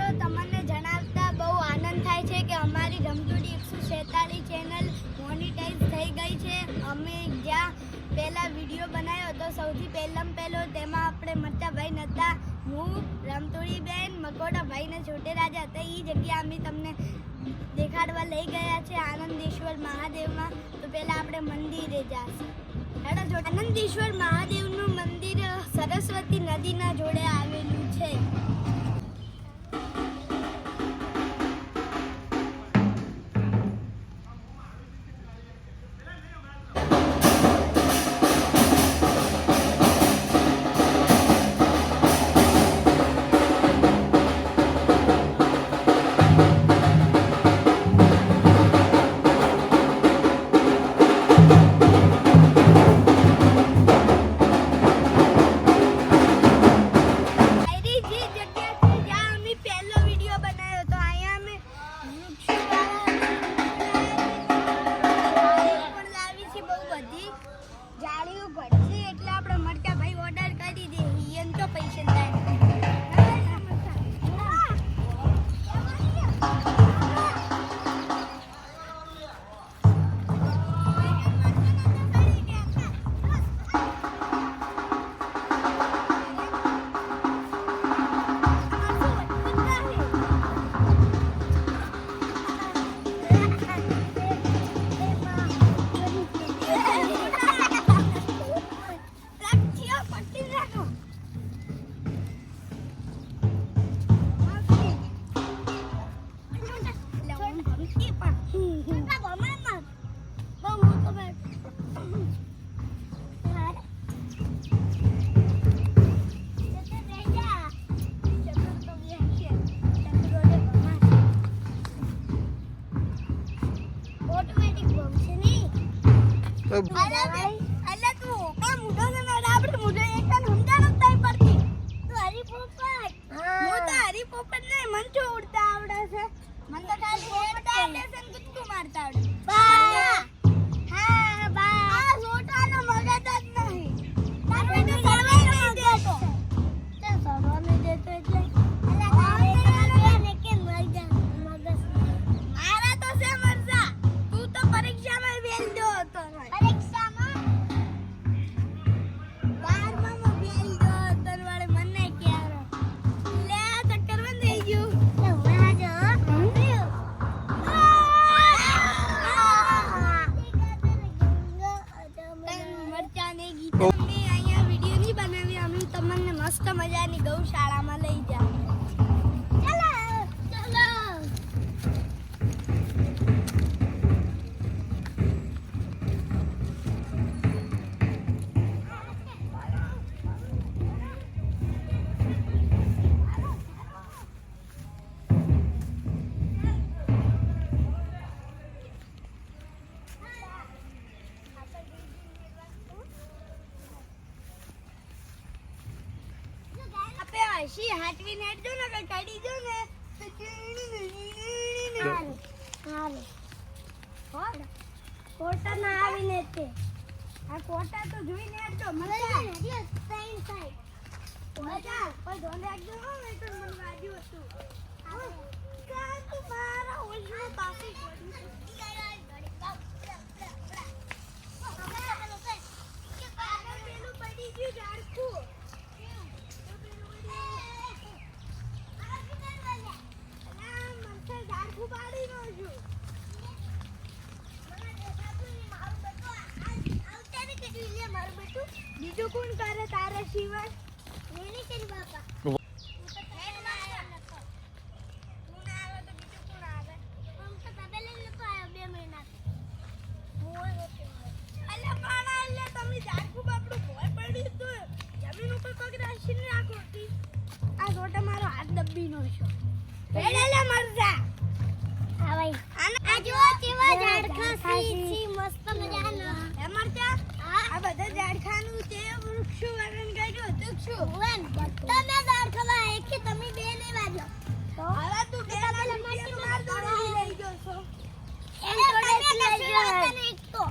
મિત્રો તમને જણાવતા બહુ આનંદ થાય છે કે અમારી રમતુડી 146 ચેનલ મોનિટાઈઝ થઈ ગઈ છે. અમે જ્યાં પહેલા વિડીયો બનાવ્યો હતો સૌથી પહેલો તેમાં આપણે મચ્ચાભાઈ નહોતા, હું રમતુડી બેન, મકોડા ભાઈ ને છોટે રાજા હતા. એ જગ્યા અમે તમને દેખાડવા લઈ ગયા છે આનંદેશ્વર મહાદેવમાં. તો પહેલા આપણે મંદિરે જઈશું. આનંદેશ્વર મહાદેવનું મંદિર સરસ્વતી નદીના જોડે આવેલું છે. જાળીઓ ભરશે એટલે આપણે મરચા ભાઈ ઓર્ડર કરી દે એમ તો પૈસા થાય. મસ્ત મજાની ગૌશાળામાં લઈ જાવ. શી હાટવી નેટ જો ને કડી જો ને હાલો હાલો કોટા ના આવીને તે આ કોટા તો જોઈને આજો મને એટલે સાઈન સાઈડ મજા કોઈ ધોને આજો ને તો મને વાગ્યું હતું કા તું મારા ઓળખો પાછી પડી પેલું પડી ગયું ઝાડકું. બીજું કોણ કરે તારા સિવાય? મેને કરી બાપા. તું ના આવે તો બીજું કોણ આવે? આમ તો તબેલે લોકો આયો 2 મહિના. અલ્યા પાણા અલ્યા તમે જાકુબ આપણું ભોય પડ્યું તો જમીન ઉપર પગ રાખીને રાખો તી. આ છોટા મારો હાથ દબ્બીનો છે. પેડલે મરજા. હા ભાઈ. આ જો કેવા ઝાડખા સી મસ્ત મજાનો. એ મરજા આ બધા ઝાડખાનું તે વૃક્ષો વરણ કર્યું હતું શું? ઓન તમે ઝાડખા એક કે તમે બે નહીં વાજો. તો હવે તું બે ના મસ્તી માર દોડી લઈ ગયો છો. એમ થોડે લઈ ગયો તને એક તો.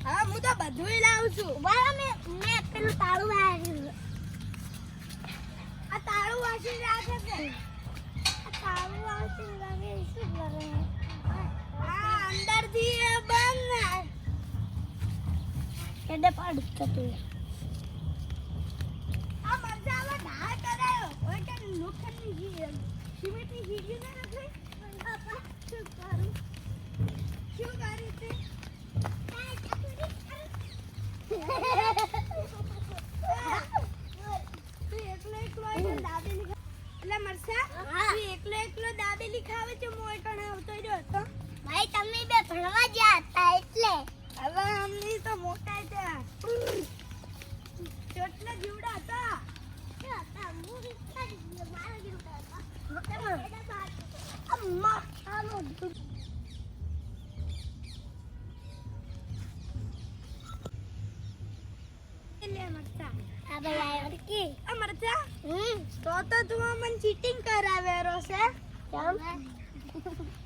હા હું તો બધુંય લાવું છું. બરાબર મે પેલું તાળું વાળ્યું. આ તાળું વાસી રાખે છે. આ તાળું આ અંદરથી એ બંધ ના કેડે પાડ ચતું આ મરચાવા ઢાળ કરાયો ઓય કે લોખંડની સિમેન્ટની હીડી ના નથી શું કરું શું કરી તે એકલો દાબેલી ખાવે છે મોય કણ આવતો રહ્યો તો ભાઈ તમે બે ભણવા ગયા હતા એટલે હવે અમને તો મોટા છે ચોટલા જીવડા હતા અમ્મા આનો તો તું મને ચીટિંગ કરાવેરો છે કેમ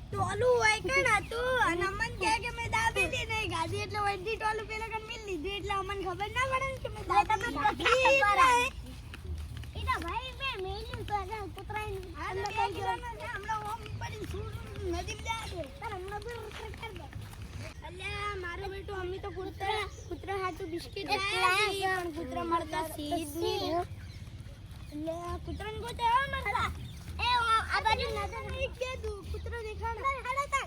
ટોલું હોય કે ના તું અને અમન કે મેં દાબેલી નહીં ગાધી એટલે વંડી ટોલું પેલા કન મિલ લીધું એટલે અમન ખબર ના પડે કે મેં દાબેલી એના ભાઈ મે મેલ્યું તો આ કૂતરાઈ અંદર કઈ ગયો હમણાં ઓમ પડી છૂડ નદી જા દે તાર હમણાં બી ઉતર કર દે અલ્યા મારો બેટો અમ્મી તો કૂતરા હાટુ બિસ્કિટ લાયા પણ કૂતરા મળતા સીધ ની એટલે કૂતરાને ગોતે આવ મરલા એ આ બાજુ નજર નહીં કે દુ કૂતરો દેખાણ હડતા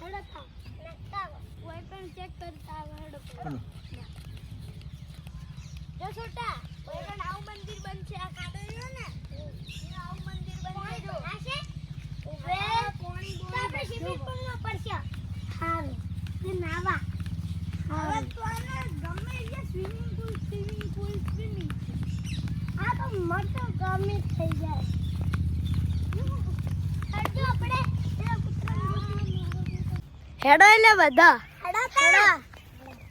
નકા ઓય પણ ચેક કરતા હડો જો છોટા ઓય પણ આવું મંદિર બનશે આ કાડો રહ્યો ને આવું મંદિર બનશે જો આશે ઉભે કોણી બોલ આપણે શિબિર પણ પડશે હાલ ને નાવા હવે તો આને ગમે એ સ્વિમિંગ પૂલ આ તો મસ્ત ગમે થઈ જાય હડો આપણે હેડો એટલે બધા હેડો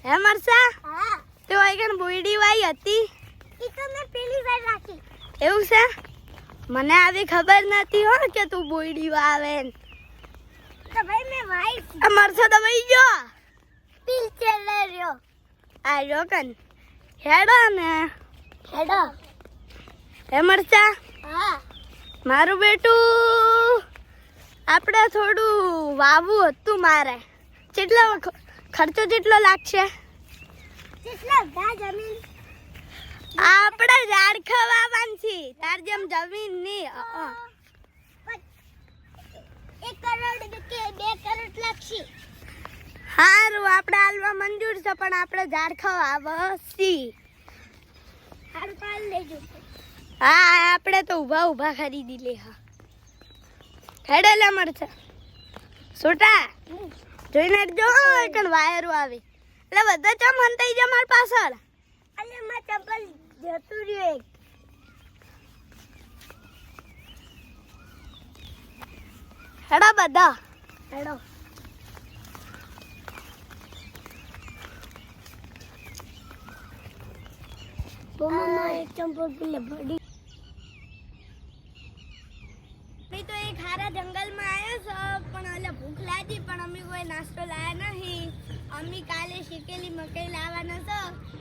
હે મરસા હા તો આઈકન બોયડી વાઈ હતી ઈ તો મે પેલી વાર રાખી એવું છે મને આવી ખબર નથી હો કે તું બોયડી વાવે તો ભાઈ મે વાઈ આ મરસા દવાઈ ગયો પીલ ચલે રહ્યો આ રહ્યો કન હેડો ને હેડો હે મરચા હા મારું બેટું આપણે થોડું વાવું હતું મારે કેટલો ખર્ચો કેટલો લાગશે કેટલા ગા જમીન આપણે ઝાડ ખવાવાનું છે તાર જેમ જમીન ની 1 કરોડ કે 2 કરોડ લાગશે હારું આપણે હાલવા મંજૂર છે પણ આપણે ઝાડ ખવાવસી હારું પાલ લેજો હા આપણે તો ઊભા ખરીદી લે હા હેડેલા મરચા સોટા જોઈને જો કણ વાયરો આવે એટલે બધા ચમ હંતાઈ જા માર પાછળ અલે માં ચંપલ જતું રહ્યો એક હેડા બધા હેડો બોમનો એક ચંપલ પીલે પડી તો એક હારા જંગલમાં આવ્યો છે પણ એટલે ભૂખ લાગી પણ અમે કોઈ નાસ્તો લાયા નહીં અમે કાલે શેકેલી મકાઈ લાવવાના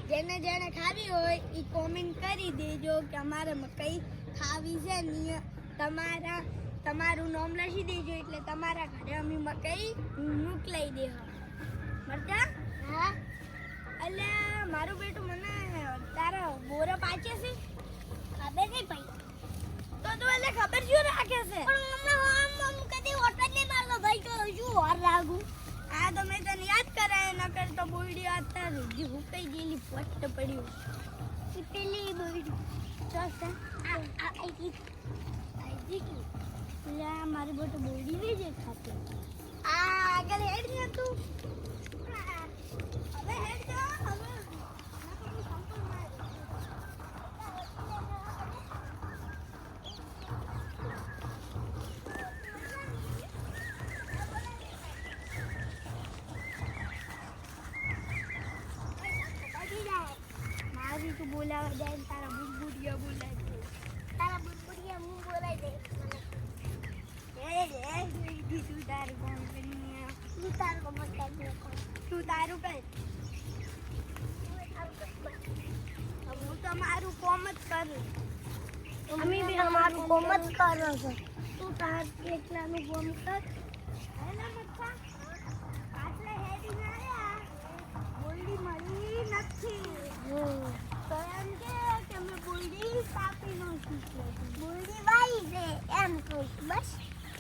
છે જેને ખાવી હોય એ કોમેન્ટ કરી દેજો કે અમારે મકાઈ ખાવી છે ને તમારું નામ લખી દેજો એટલે તમારા ઘરે અમે મકાઈ મોકલાઈ દે મરજા હા એટલે મારું બેટું મને તારા બોરો પાચે છે ખબર નહીં ભાઈ તો એટલે ખબર શું રાખે છે પણ હમણાં કદી હોટલ નહીં મારતો ભાઈ તો શું હોર રાખું આ તો મેં તને યાદ કરાય ન કર તો બોયડી આતા રૂજી હુકાઈ ગયેલી ફટ પડ્યું એ પેલી બોયડી ચોસ આઈ લે મારી બોટ બોયડી લઈ જાય ખાતે આ આગળ હેડ ને તું હવે હેડ જા હવે તું બોલાવા જાય ને તારા બુડબુડિયા બોલાય તારા બુડબુડિયા હું બોલાય દે તું તારું કામ કરી તું તારું કામ કરી તું તારું કર હું તો મારું કોમ જ કરું અમે બી અમારું કોમ જ કરો છો તું તાર એકલાનું કોમ કર એલા મચ્છા આટલે હેડી ના આયા બોલડી મળી નથી તો એમ કે અમે બોલડી કાપી નાખી છે બોલડી વાઈ છે એમ કહું બસ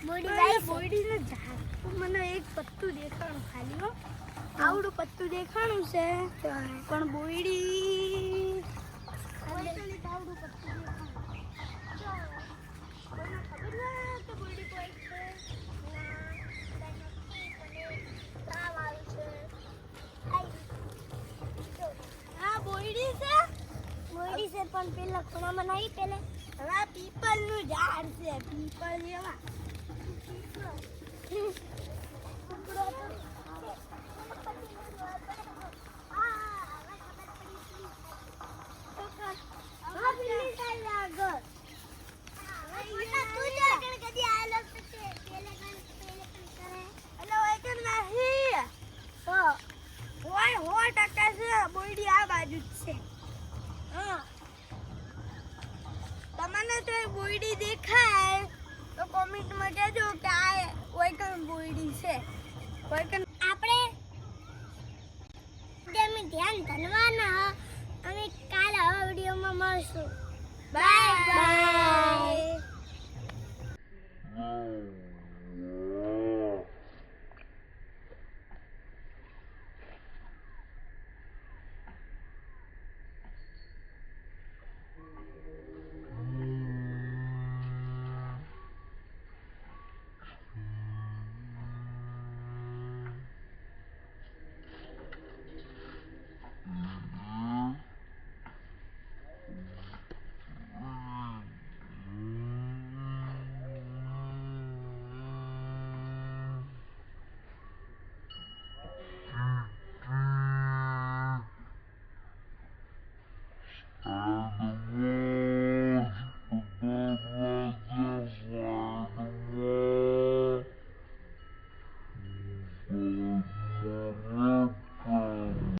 બોલડી વાઈ બોલડીને ઝાડ મને એક પત્તું દેખાણું ખાલી હો આવડું પત્તું દેખાણું છે પણ બોલડી આવડું પત્તું દેખાણું કોઈને ખબર ના કે બોલડી કોઈ છે બોયડી છે પણ પેલા ખૂણામાં નહીં પેલે હવે પીપલનું ઝાડ છે પીપલ એવા બોયડી આ બાજુ જ છે તમને તો એ બોયડી દેખાય તો કોમેન્ટમાં કહેજો કે આ ઓયકન બોયડી છે ઓયકન આપણે ધ્યાન ધનવાના અમે કાલે આ વિડીયોમાં મળશું બાય બાય